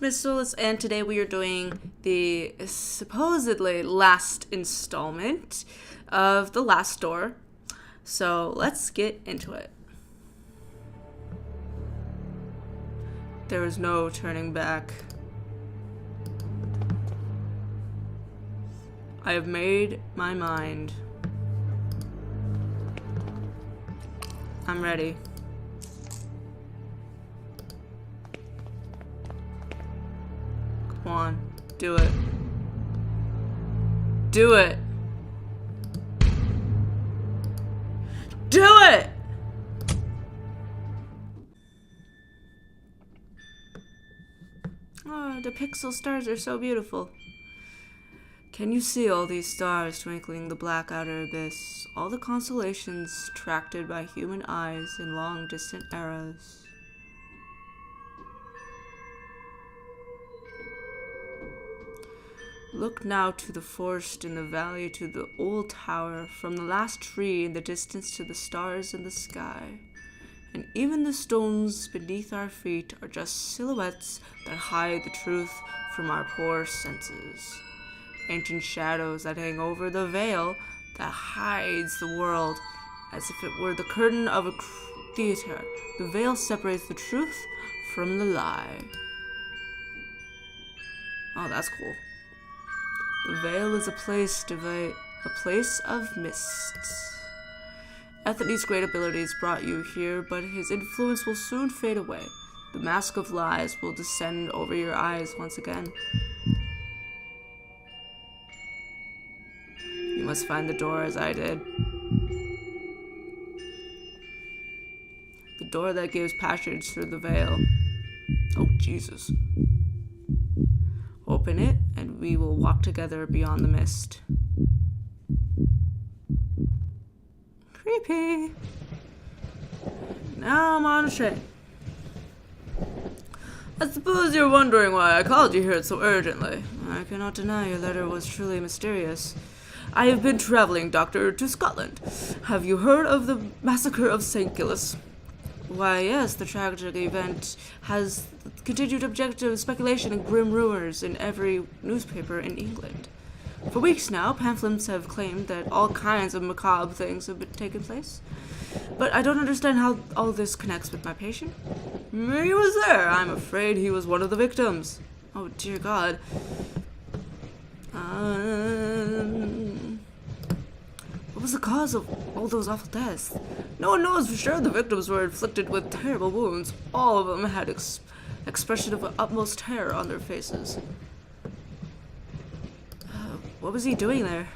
Crystals, and today we are doing the supposedly last installment of The Last Door. So let's get into it. There is no turning back. I have made my mind. I'm ready. Come on, do it. Do it! Do it! Oh, the pixel stars are so beautiful. Can you see all these stars twinkling the black outer abyss? All the constellations tracked by human eyes in long distant eras. Look now to the forest in the valley, to the old tower, from the last tree in the distance to the stars in the sky. And even the stones beneath our feet are just silhouettes that hide the truth from our poor senses. Ancient shadows that hang over the veil that hides the world as if it were the curtain of a theater. The veil separates the truth from the lie. Oh, that's cool. The veil is a place of mists. Anthony's great abilities brought you here, but his influence will soon fade away. The mask of lies will descend over your eyes once again. You must find the door as I did. The door that gives passage through the veil. Oh, Jesus. Open it, and we will walk together beyond the mist. Creepy. Now I'm on a train. I suppose you're wondering why I called you here so urgently. I cannot deny your letter was truly mysterious. I have been traveling, Doctor, to Scotland. Have you heard of the massacre of St. Gilles? Why, yes, the tragic event has continued objective speculation and grim rumors in every newspaper in England. For weeks now, pamphlets have claimed that all kinds of macabre things have been taking place. But I don't understand how all this connects with my patient. He was there. I'm afraid he was one of the victims. Oh, dear God. What was the cause of all those awful deaths? No one knows for sure. The victims were inflicted with terrible wounds. All of them had expression of utmost terror on their faces. What was he doing there?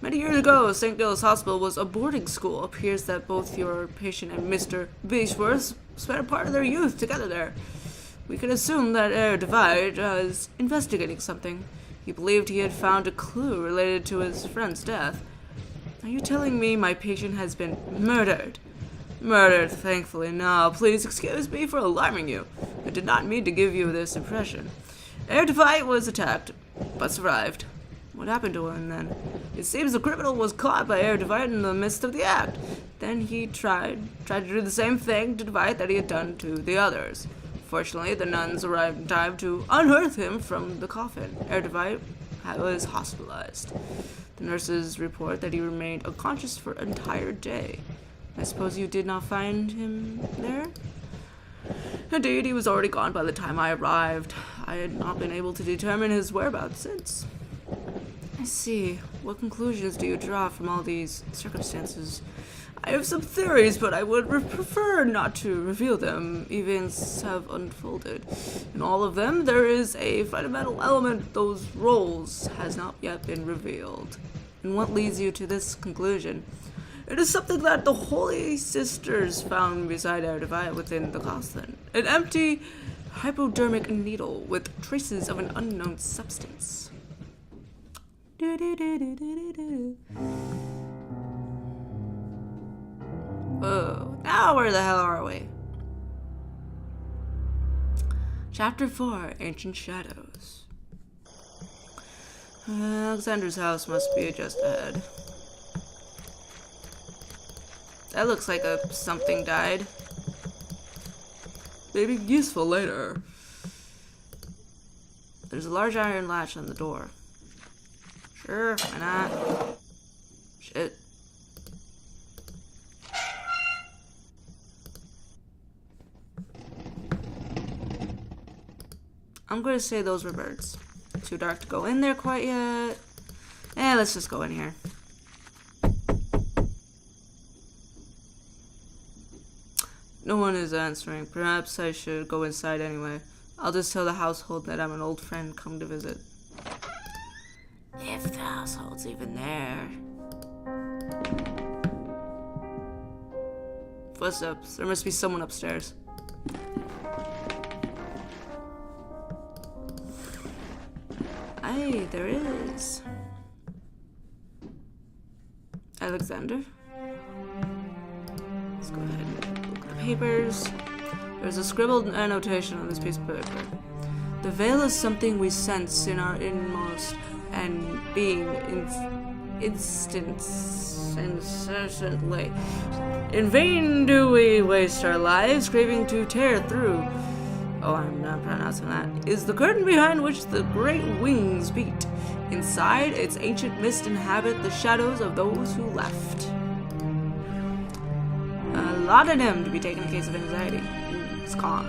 Many years ago, St. Gilles Hospital was a boarding school. It appears that both your patient and Mr. Beechworth spent a part of their youth together there. We can assume that Herr Divide is investigating something. He believed he had found a clue related to his friend's death. Are you telling me my patient has been murdered? Murdered, thankfully. Now, please excuse me for alarming you. I did not mean to give you this impression. Herr Divide was attacked, but survived. What happened to him then? It seems the criminal was caught by Herr Divide in the midst of the act. Then he tried to do the same thing to Divide that he had done to the others. Fortunately, the nuns arrived in time to unearth him from the coffin. Herr Divide was hospitalized. The nurses report that he remained unconscious for an entire day. I suppose you did not find him there? Indeed, he was already gone by the time I arrived. I had not been able to determine his whereabouts since. I see. What conclusions do you draw from all these circumstances? I have some theories, but I would prefer not to reveal them. Events have unfolded. In all of them, there is a fundamental element. Those roles has not yet been revealed. And what leads you to this conclusion? It is something that the Holy Sisters found beside Herr Divide within the coffin. An empty hypodermic needle with traces of an unknown substance. Oh, now where the hell are we? Chapter 4, Ancient Shadows. Alexander's house must be just ahead. That looks like something died. Maybe useful later. There's a large iron latch on the door. Sure, why not? Shit. I'm gonna say those were birds. Too dark to go in there quite yet. Let's just go in here. No one is answering. Perhaps I should go inside anyway. I'll just tell the household that I'm an old friend come to visit. If the household's even there. Footsteps. There must be someone upstairs. Aye, there is. Alexander. Let's go ahead and look at the papers. There's a scribbled annotation on this piece of paper. The veil is something we sense in our inmost and being incessantly. In vain do we waste our lives craving to tear through. Oh, I'm not pronouncing that. Is the curtain behind which the great wings beat. Inside, its ancient mist inhabit the shadows of those who left. A laudanum to be taken in case of anxiety. It's calm.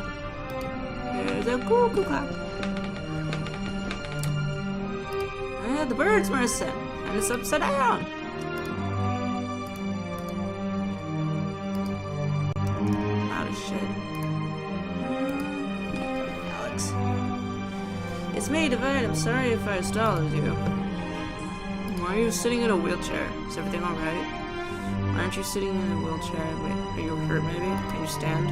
There's a cuckoo clock. The birds were sent, and it's upside down. Out of shit. Alex. It's me, Divide. I'm sorry if I startled you. Why are you sitting in a wheelchair? Is everything alright? Why aren't you sitting in a wheelchair? Wait, are you hurt maybe? Can you stand?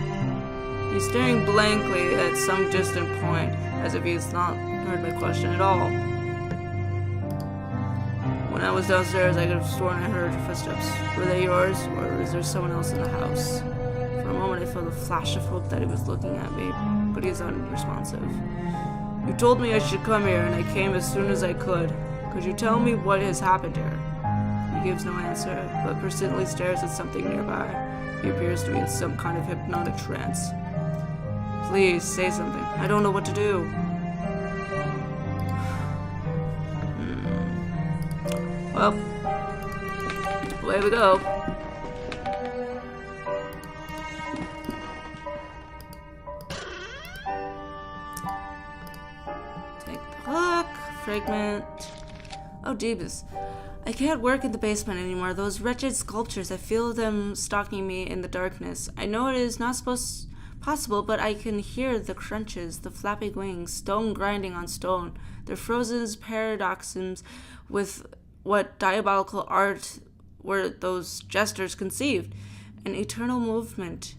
He's staring blankly at some distant point, as if he has not heard my question at all. When I was downstairs, I could have sworn I heard footsteps. Were they yours, or is there someone else in the house? For a moment, I felt a flash of hope that he was looking at me, but he is unresponsive. You told me I should come here, and I came as soon as I could. Could you tell me what has happened here? He gives no answer, but persistently stares at something nearby. He appears to be in some kind of hypnotic trance. Please, say something. I don't know what to do. Well, away we go. Take the hook, fragment. Oh, Jeebus. I can't work in the basement anymore. Those wretched sculptures, I feel them stalking me in the darkness. I know it is not possible, but I can hear the crunches, the flapping wings, stone grinding on stone, their frozen paradoxisms with what diabolical art were those jesters conceived? An eternal movement.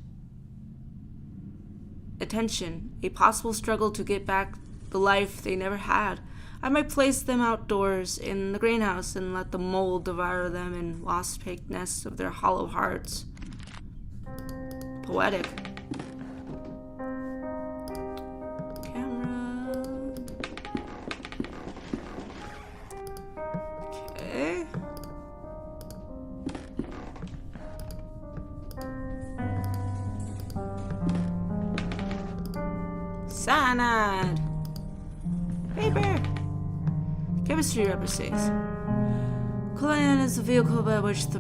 Attention. A possible struggle to get back the life they never had. I might place them outdoors in the greenhouse and let the mold devour them in wasp-cake nests of their hollow hearts. Poetic. Cyanide. Paper. Chemistry represents. Chlorine is the vehicle by which the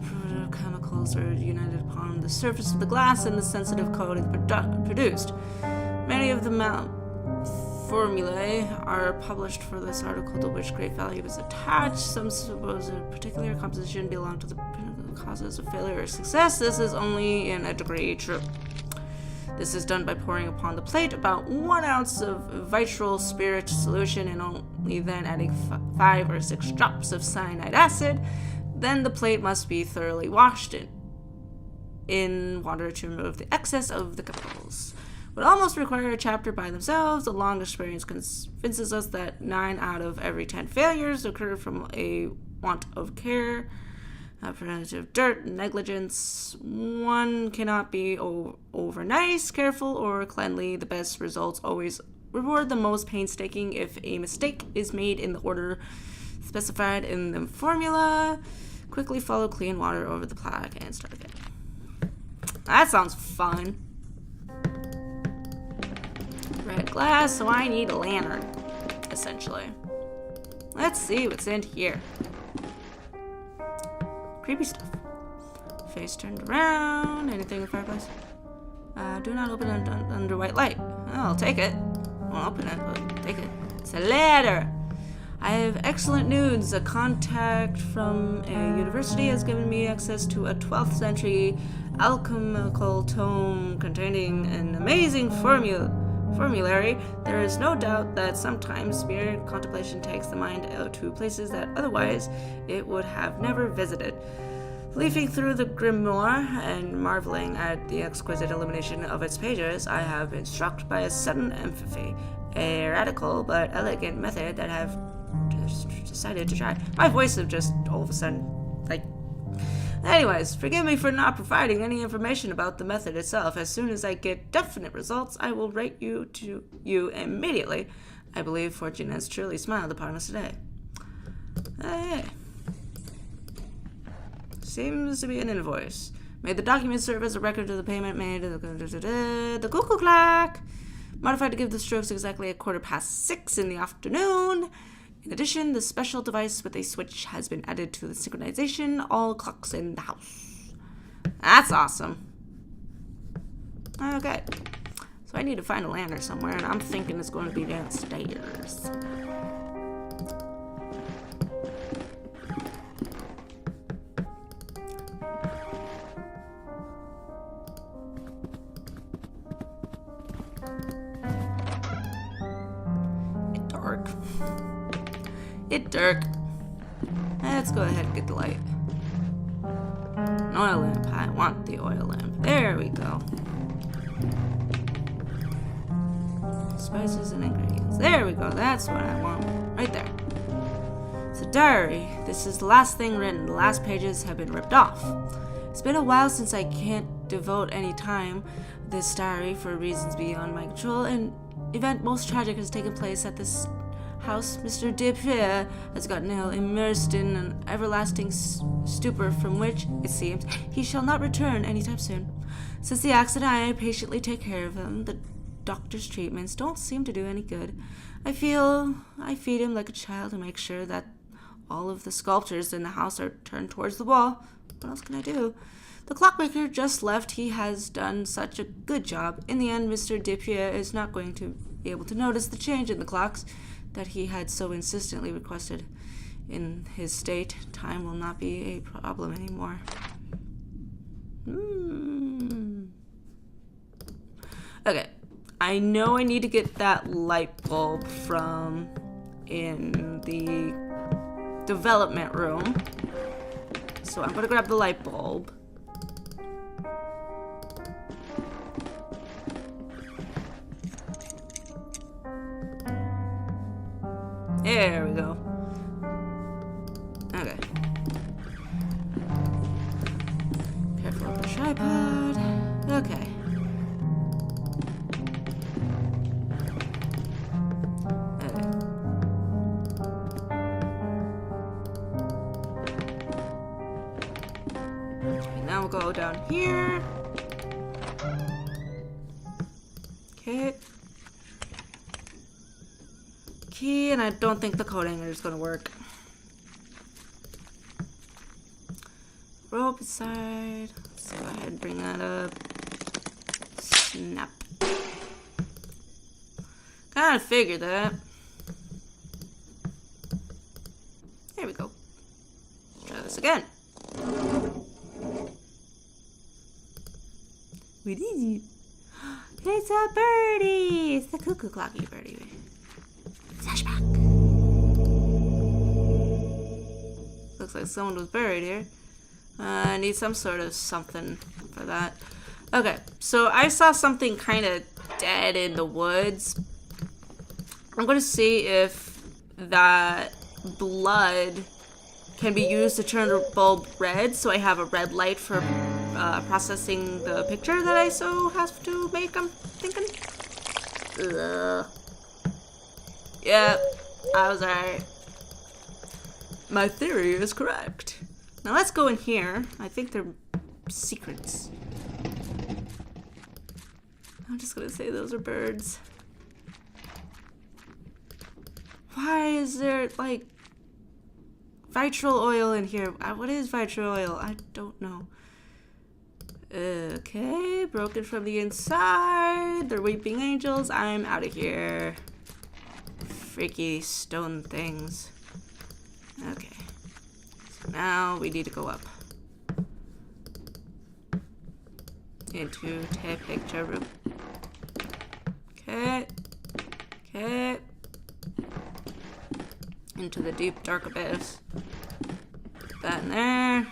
chemicals are united upon the surface of the glass and the sensitive coating produced. Many of the formulae are published for this article, to which great value is attached. Some suppose a particular composition belong to the causes of failure or success. This is only in a degree true. This is done by pouring upon the plate about 1 ounce of vitral spirit solution and only then adding 5 or 6 drops of cyanide acid. Then the plate must be thoroughly washed in water to remove the excess of the chemicals. Would almost require a chapter by themselves. The long experience convinces us that 9 out of every 10 failures occur from a want of care. Preventative dirt, negligence. One cannot be over nice, careful, or cleanly. The best results always reward the most painstaking. If a mistake is made in the order specified in the formula, quickly follow clean water over the plaque and start again. That sounds fun. Red glass, so I need a lantern. essentially. Let's see what's in here. Creepy stuff. Face turned around. Anything in the fireplace? Do not open it under white light. Oh, I'll take it. I won't open it, but take it. It's a letter. I have excellent news. A contact from a university has given me access to a 12th century alchemical tome containing an amazing formulary. There is no doubt that sometimes mere contemplation takes the mind out to places that otherwise it would have never visited. Leafing through the grimoire and marveling at the exquisite illumination of its pages, I have been struck by a sudden empathy, a radical but elegant method that I have just decided to try. My voice is just all of a sudden, like... Anyways, forgive me for not providing any information about the method itself. As soon as I get definite results, I will write you immediately. I believe fortune has truly smiled upon us today. Hey. Seems to be an invoice. May the document serve as a record of the payment made. The cuckoo clock. Modified to give the strokes exactly at 6:15 in the afternoon. In addition, the special device with a switch has been added to the synchronization all clocks in the house. That's awesome. Okay. So I need to find a lantern somewhere, and I'm thinking it's going to be downstairs. It's dark. Let's go ahead and get the light. An oil lamp. I want the oil lamp. There we go. Spices and ingredients. There we go. That's what I want. Right there. It's a diary. This is the last thing written. The last pages have been ripped off. It's been a while since I can't devote any time to this diary for reasons beyond my control. An event most tragic has taken place at this house. Mr. Depierre has gotten ill, immersed in an everlasting stupor from which, it seems, he shall not return anytime soon. Since the accident, I patiently take care of him. The doctor's treatments don't seem to do any good. I feed him like a child and make sure that all of the sculptures in the house are turned towards the wall. What else can I do? The clockmaker just left. He has done such a good job. In the end, Mr. Depierre is not going to be able to notice the change in the clocks that he had so insistently requested. In his state, time will not be a problem anymore. Okay, I know I need to get that light bulb from in the development room. So I'm gonna grab the light bulb. There we go. Okay. Careful with the tripod. Okay. Okay, now we'll go down here. Okay. Key, and I don't think the coat hanger is going to work. Rope inside. Let's go ahead and bring that up. Snap. Kind of figured that. There we go. Try this again. What is it? It's a birdie! It's the cuckoo clocky birdie. Flashback. Looks like someone was buried here. I need some sort of something for that. Okay, so I saw something kind of dead in the woods. I'm going to see if that blood can be used to turn the bulb red, so I have a red light for processing the picture that I so have to make, I'm thinking. Ugh. Yep, I was right. My theory is correct. Now let's go in here. I think they're secrets. I'm just gonna say those are birds. Why is there, like, vitral oil in here? What is vitral oil? I don't know. Okay, broken from the inside. They're weeping angels. I'm out of here. Freaky stone things. Okay. So now we need to go up. Into the picture room. Okay. Okay. Into the deep dark abyss. Put that in there.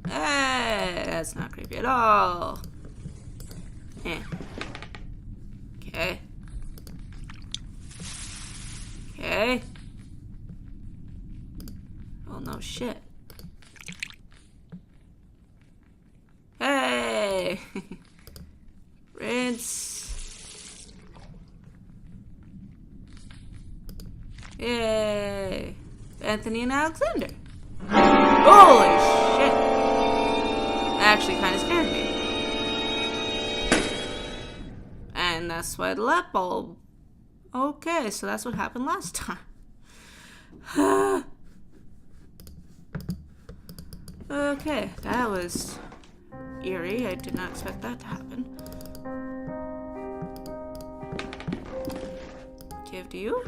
Hey, that's not creepy at all. Eh. Okay. Okay. Oh no shit. Hey! Rinse. Yay! Anthony and Alexander. Holy shit! That actually kind of scared me. And that's why the light bulb. Okay, so that's what happened last time. Okay, that was eerie. I did not expect that to happen. Give to you.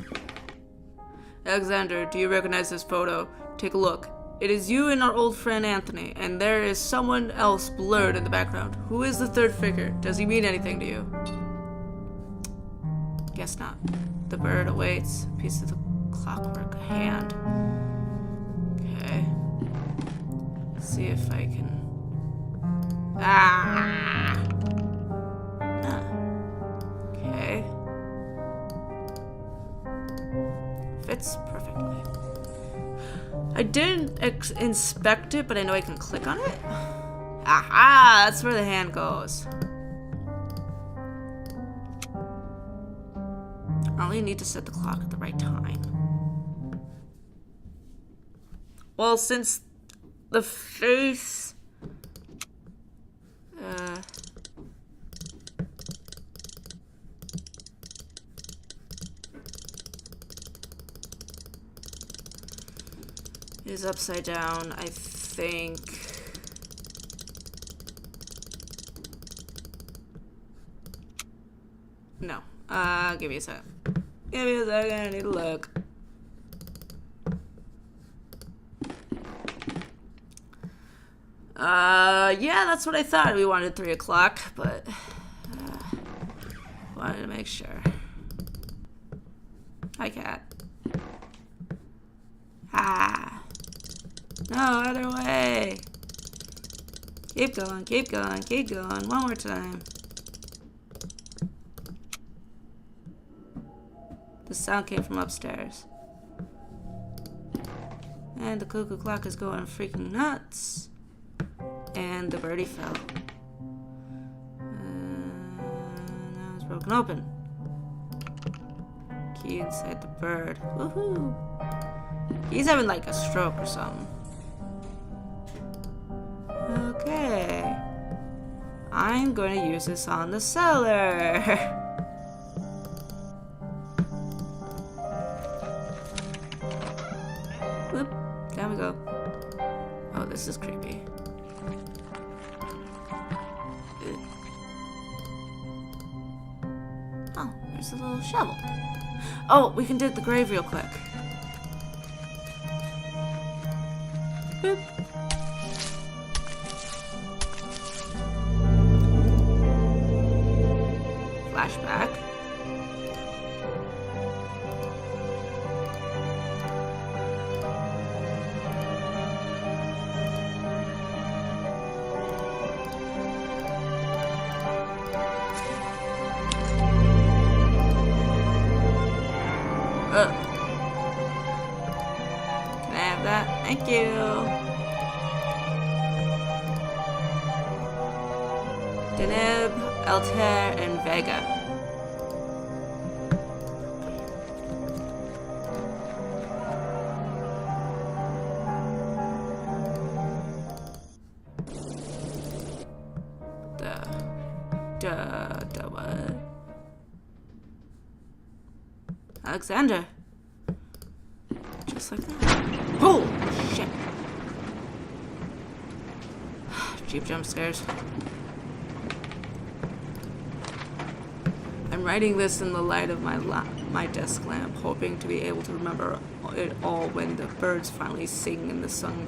Alexander, do you recognize this photo? Take a look. It is you and our old friend Anthony, and there is someone else blurred in the background. Who is the third figure? Does he mean anything to you? Guess not. The bird awaits. A piece of the clockwork hand. Okay. Let's see if I can... Ah! Okay. Fits perfectly. I didn't inspect it, but I know I can click on it. Aha! That's where the hand goes. I only need to set the clock at the right time. Well, since the face... is upside down, I think... No. Give me a sec. Give me a second, I need to look. Yeah, that's what I thought. We wanted 3 o'clock, but... wanted to make sure. Hi, cat. Ah. No, other way. Keep going, keep going, keep going. One more time. The sound came from upstairs. And the cuckoo clock is going freaking nuts. And the birdie fell. Now it's broken open. Key inside the bird. Woohoo! He's having like a stroke or something. Okay. I'm going to use this on the cellar. Whoop. Down we go. Oh, this is creepy. Oh, there's a little shovel. Oh, we can dig the grave real quick. Boop. Flashback. Can I have that? Thank you. Deneb, Altair, and Vega. What? Alexander. Just like that. Oh, shit. Cheap jump scares. I'm writing this in the light of my desk lamp, hoping to be able to remember it all when the birds finally sing and the sun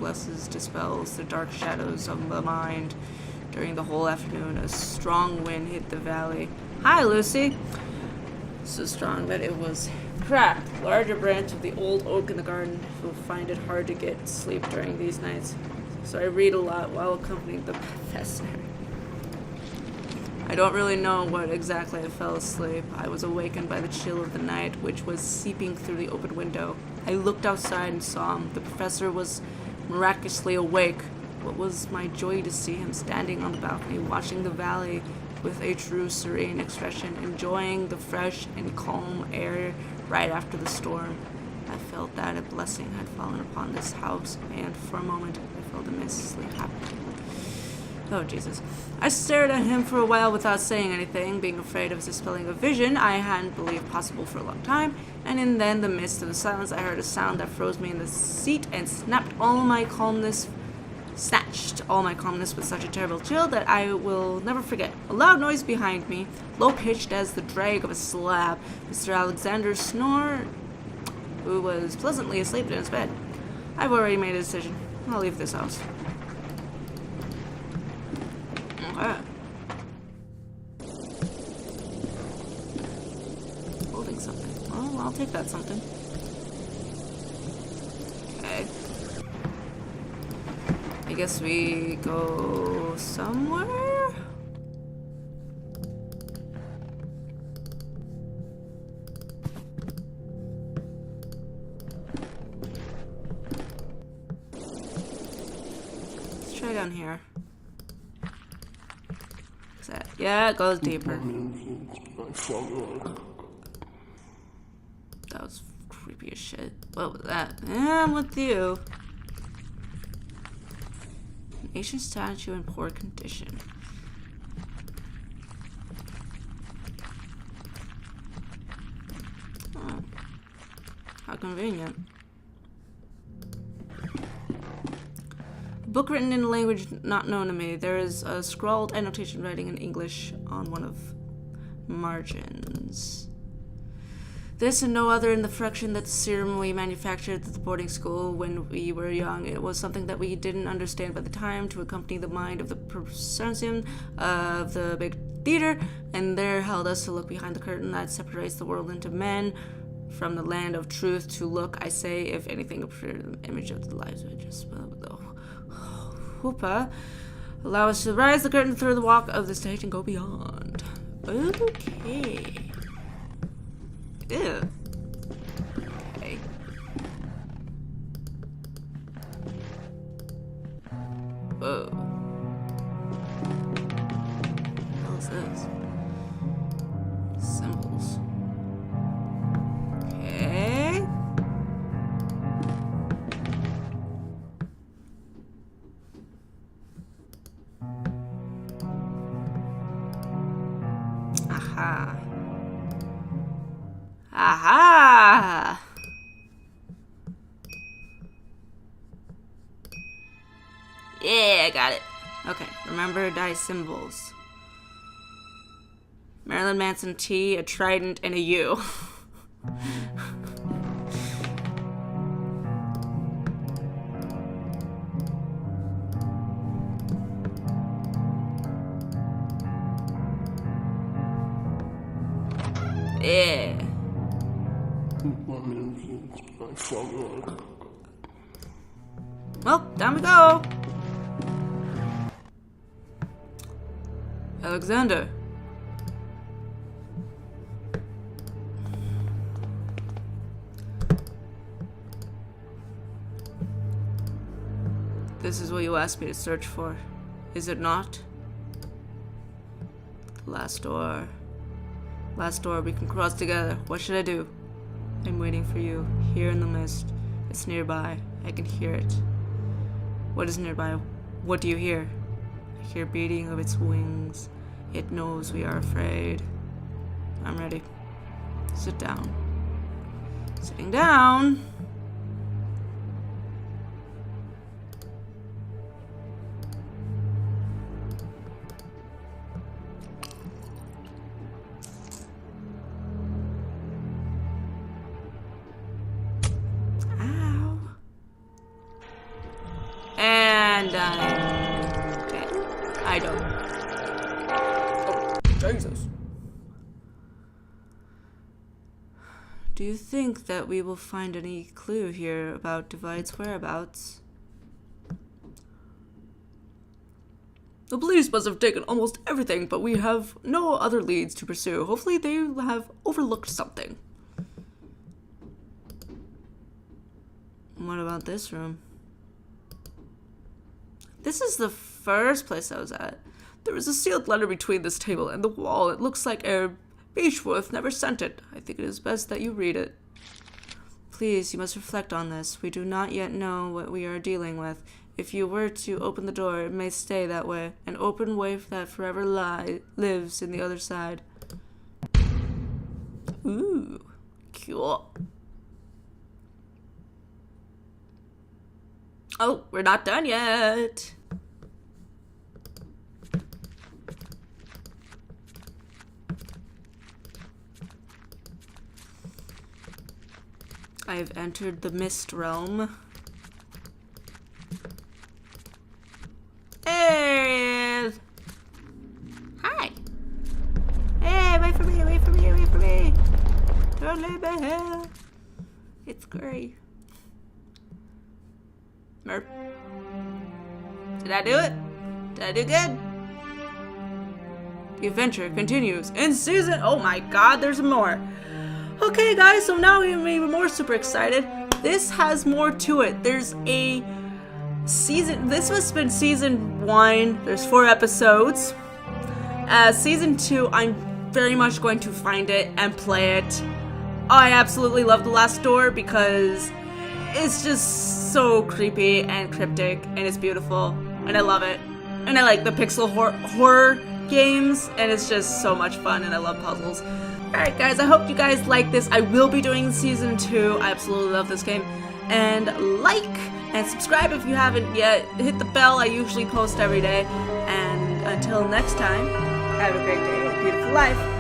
dispels the dark shadows of the mind. During the whole afternoon, a strong wind hit the valley. Hi, Lucy. So strong that it was cracked. Larger branch of the old oak in the garden will find it hard to get sleep during these nights. So I read a lot while accompanying the professor. I don't really know what exactly I fell asleep. I was awakened by the chill of the night, which was seeping through the open window. I looked outside and saw him. The professor was miraculously awake. What was my joy to see him standing on the balcony, watching the valley with a true serene expression, enjoying the fresh and calm air right after the storm. I felt that a blessing had fallen upon this house, and for a moment I felt immensely happy. Oh, Jesus. I stared at him for a while without saying anything, being afraid of dispelling a vision I hadn't believed possible for a long time, and in then the midst of the silence I heard a sound that froze me in the seat and snatched all my calmness with such a terrible chill that I will never forget. A loud noise behind me, low-pitched as the drag of a slab. Mr. Alexander snore, who was pleasantly asleep in his bed. I've already made a decision. I'll leave this house. Okay. Holding something. Oh, I'll take that something. Okay. I guess we go somewhere? Let's try down here. What's that? Yeah, it goes deeper. That was creepy as shit. What was that? Yeah, I'm with you. An ancient statue in poor condition. Oh, how convenient. A book written in a language not known to me. There is a scrawled annotation writing in English on one of margins. This and no other in the fraction that the serum we manufactured at the boarding school when we were young. It was something that we didn't understand by the time to accompany the mind of the person of the big theater, and there held us to look behind the curtain that separates the world into men from the land of truth to look, I say, if anything, appeared the image of the lives of just Hoopa. Allow us to rise the curtain through the walk of the stage and go beyond. Okay. Ew. Okay. Whoa. What is this? Symbols. Okay. Aha. Aha! Yeah, I got it. Okay, remember dice symbols. Marilyn Manson T, a trident, and a U. Yeah. Well, down we go. Alexander. This is what you asked me to search for, is it not? The last door. Last door we can cross together. What should I do? I'm waiting for you, here in the mist. It's nearby. I can hear it. What is nearby? What do you hear? I hear beating of its wings. It knows we are afraid. I'm ready. Sit down. Sitting down. Ow. And I'm okay. I don't. Oh, Jesus. Do you think that we will find any clue here about Divide's whereabouts? The police must have taken almost everything, but we have no other leads to pursue. Hopefully they have overlooked something. What about this room? This is the first place I was at. There is a sealed letter between this table and the wall. It looks like Beechworth never sent it. I think it is best that you read it. Please, you must reflect on this. We do not yet know what we are dealing with. If you were to open the door, it may stay that way. An open way that forever lives in the other side. Ooh, cool. Oh, we're not done yet. I've entered the Mist Realm. There he is! Hi! Hey, wait for me, wait for me, wait for me! Don't leave me here! It's great. Merp. Did I do it? Did I do good? The adventure continues in season... Oh my god, there's more! Okay guys, so now I'm even more super excited. This has more to it. There's a season, this must have been season 1. There's 4 episodes. Season 2, I'm very much going to find it and play it. I absolutely love The Last Door because it's just so creepy and cryptic and it's beautiful and I love it. And I like the pixel horror games and it's just so much fun and I love puzzles. Alright guys, I hope you guys like this. I will be doing season 2. I absolutely love this game. And like and subscribe if you haven't yet. Hit the bell, I usually post every day. And until next time, have a great day, a beautiful life.